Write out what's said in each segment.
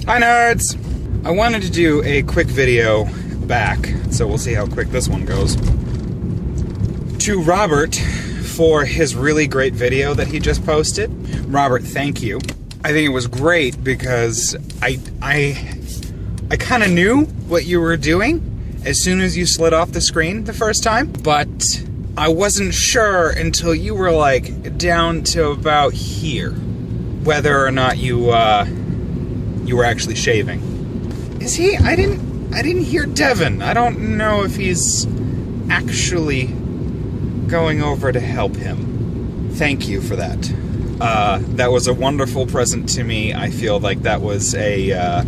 Hi nerds! I wanted to do a quick video back, so we'll see how quick this one goes, to Robert for his really great video that he just posted. Robert, thank you. I think it was great because I kind of knew what you were doing as soon as you slid off the screen the first time, but I wasn't sure until you were like down to about here whether or not you were actually shaving. Is he? I didn't hear Devin. I don't know if he's actually going over to help him. Thank you for that. That was a wonderful present to me. I feel like that was a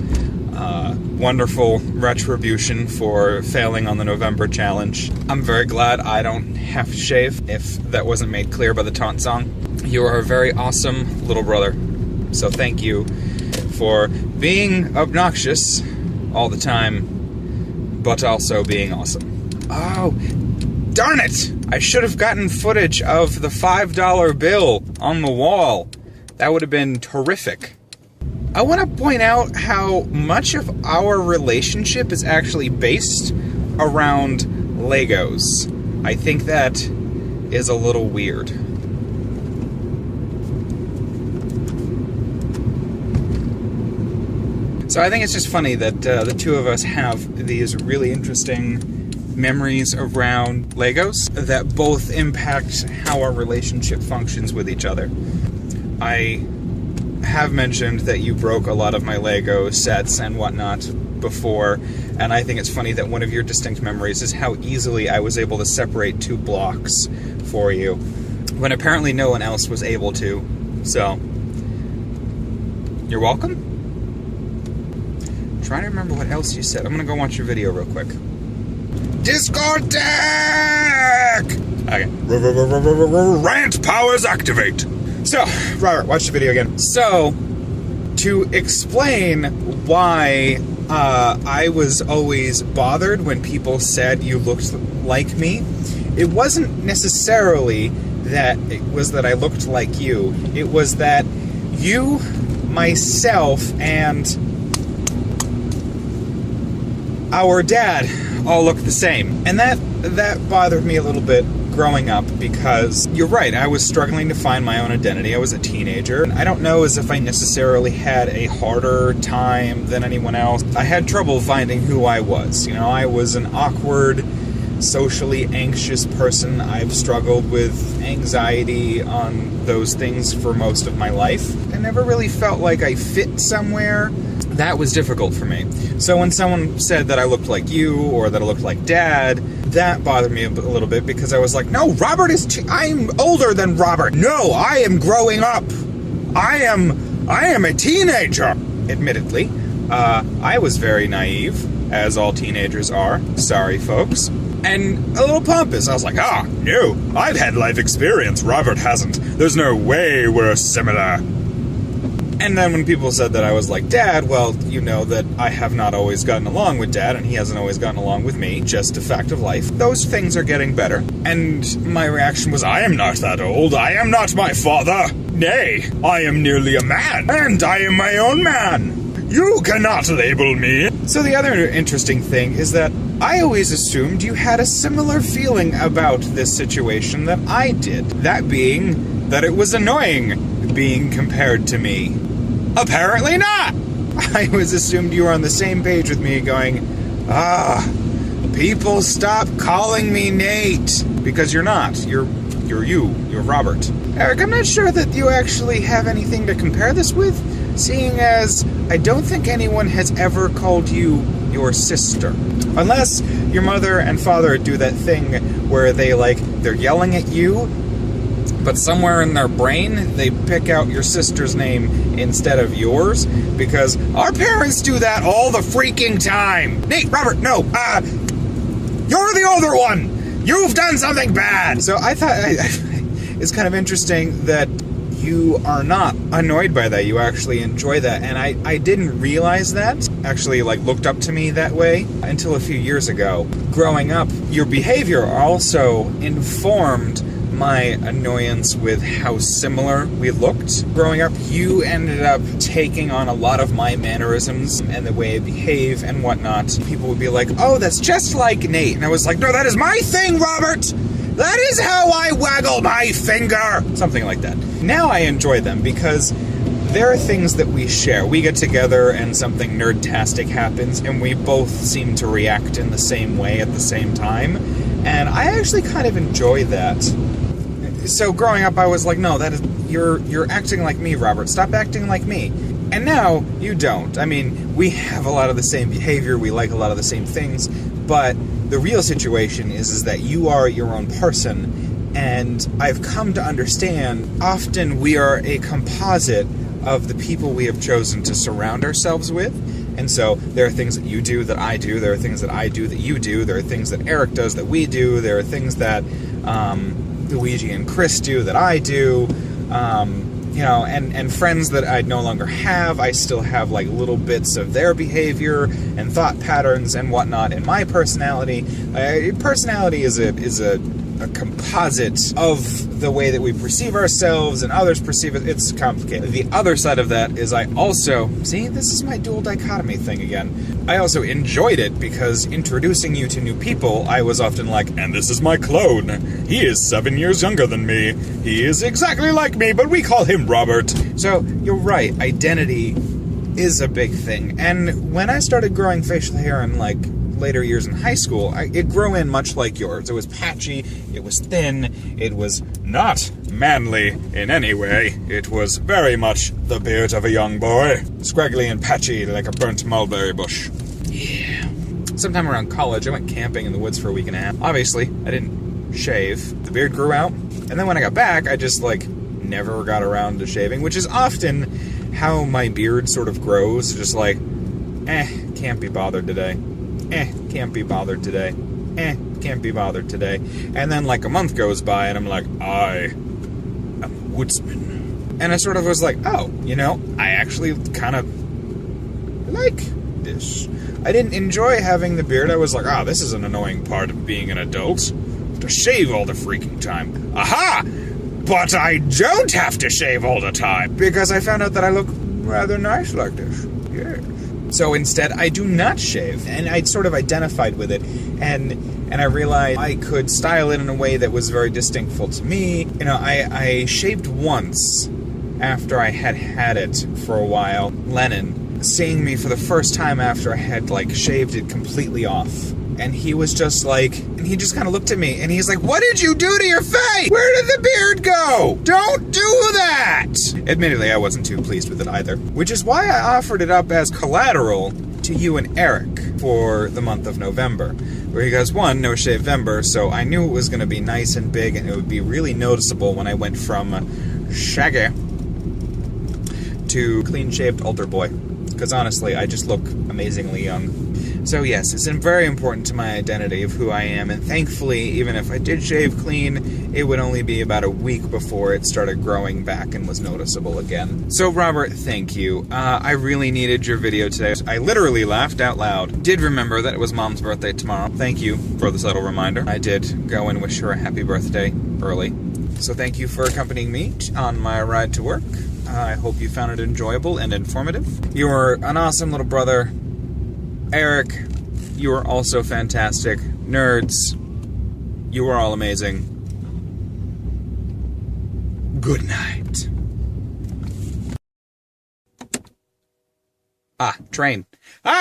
wonderful retribution for failing on the November challenge. I'm very glad I don't have to shave, if that wasn't made clear by the taunt song. You are a very awesome little brother. So thank you for being obnoxious all the time, but also being awesome. Oh, darn it! I should have gotten footage of the $5 bill on the wall. That would have been terrific. I want to point out how much of our relationship is actually based around Legos. I think that is a little weird. So I think it's just funny that the two of us have these really interesting memories around Legos that both impact how our relationship functions with each other. I have mentioned that you broke a lot of my Lego sets and whatnot before, and I think it's funny that one of your distinct memories is how easily I was able to separate two blocks for you, when apparently no one else was able to. So, you're welcome? I'm trying to remember what else you said. I'm gonna go watch your video real quick. Discotheque! Okay. Rant powers activate! So, Robert, watch the video again. So, to explain why I was always bothered when people said you looked like me, it wasn't necessarily that it was that I looked like you. It was that you, myself, and our dad all looked the same. And that bothered me a little bit growing up, because you're right, I was struggling to find my own identity. I was a teenager. I don't know as if I necessarily had a harder time than anyone else. I had trouble finding who I was. You know, I was an awkward, socially anxious person. I've struggled with anxiety on those things for most of my life. I never really felt like I fit somewhere. That was difficult for me. So when someone said that I looked like you, or that I looked like Dad, that bothered me a little bit, because I was like, no, Robert is I'm older than Robert. No, I am growing up. I am a teenager. Admittedly, I was very naive, as all teenagers are. Sorry, folks. And a little pompous. I was like, no, I've had life experience. Robert hasn't. There's no way we're similar. And then when people said that I was like Dad, well, you know that I have not always gotten along with Dad, and he hasn't always gotten along with me. Just a fact of life. Those things are getting better. And my reaction was, I am not that old. I am not my father. Nay, I am nearly a man, and I am my own man. You cannot label me. So the other interesting thing is that I always assumed you had a similar feeling about this situation that I did. That being that it was annoying being compared to me. Apparently not! I always assumed you were on the same page with me going, people stop calling me Nate. Because you're not. You're Robert. Eric, I'm not sure that you actually have anything to compare this with, seeing as I don't think anyone has ever called you your sister. Unless your mother and father do that thing where they're yelling at you, but somewhere in their brain, they pick out your sister's name instead of yours, because our parents do that all the freaking time. Nate, Robert, no, you're the older one. You've done something bad. So I thought it's kind of interesting that you are not annoyed by that. You actually enjoy that. And I didn't realize that, actually looked up to me that way until a few years ago. Growing up, your behavior also informed my annoyance with how similar we looked growing up. You ended up taking on a lot of my mannerisms and the way I behave and whatnot. People would be like, oh, that's just like Nate. And I was like, no, that is my thing, Robert! That is how I waggle my finger! Something like that. Now I enjoy them because there are things that we share. We get together and something nerd-tastic happens and we both seem to react in the same way at the same time. And I actually kind of enjoy that. So growing up I was like, no, that is, you're acting like me, Robert. Stop acting like me. And now you don't. I mean, we have a lot of the same behavior, we like a lot of the same things, but the real situation is that you are your own person, and I've come to understand often we are a composite of the people we have chosen to surround ourselves with. And so there are things that you do that I do, there are things that I do that you do, there are things that Eric does that we do, there are things that Luigi and Chris do that I do, you know, and friends that I no longer have. I still have like little bits of their behavior and thought patterns and whatnot in my personality. Personality is a composite of the way that we perceive ourselves and others perceive it. It's complicated. The other side of that is I also, see, this is my dual dichotomy thing again. I also enjoyed it because introducing you to new people, I was often like, and this is my clone. He is 7 years younger than me. He is exactly like me, but we call him Robert. So, you're right, identity is a big thing. And when I started growing facial hair in, like, later years in high school, it grew in much like yours. It was patchy, it was thin, it was not manly in any way. It was very much the beard of a young boy. Scraggly and patchy like a burnt mulberry bush. Yeah. Sometime around college, I went camping in the woods for a week and a half. Obviously, I didn't shave. The beard grew out, and then when I got back, I just, like, never got around to shaving, which is often how my beard sort of grows. Just like, can't be bothered today. Can't be bothered today. Can't be bothered today. And then like a month goes by and I'm like, I am a woodsman. And I sort of was like, oh, you know, I actually kind of like this. I didn't enjoy having the beard. I was like, oh, this is an annoying part of being an adult. To shave all the freaking time. Aha! But I don't have to shave all the time. Because I found out that I look rather nice like this. Yeah. So instead, I do not shave, and I sort of identified with it, and I realized I could style it in a way that was very distinctful to me. You know, I shaved once after I had had it for a while. Lennon, seeing me for the first time after I had, like, shaved it completely off. And he was just like, and he just kind of looked at me, and he's like, what did you do to your face? Where did the beard go? Don't do that! Admittedly, I wasn't too pleased with it either. Which is why I offered it up as collateral to you and Eric for the month of November. Where you guys, one, No Shave-vember, so I knew it was going to be nice and big, and it would be really noticeable when I went from shaggy to clean-shaved altar boy. Because honestly, I just look amazingly young. So yes, it's very important to my identity of who I am, and thankfully, even if I did shave clean, it would only be about a week before it started growing back and was noticeable again. So Robert, thank you. I really needed your video today. I literally laughed out loud. Did remember that it was Mom's birthday tomorrow. Thank you for the subtle reminder. I did go and wish her a happy birthday early. So thank you for accompanying me on my ride to work. I hope you found it enjoyable and informative. You are an awesome little brother. Eric, you are also fantastic. Nerds, you are all amazing. Good night. Train.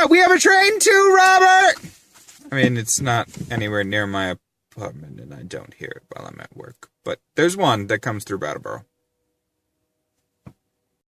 We have a train too, Robert! I mean, it's not anywhere near my apartment, and I don't hear it while I'm at work. But there's one that comes through Brattleboro.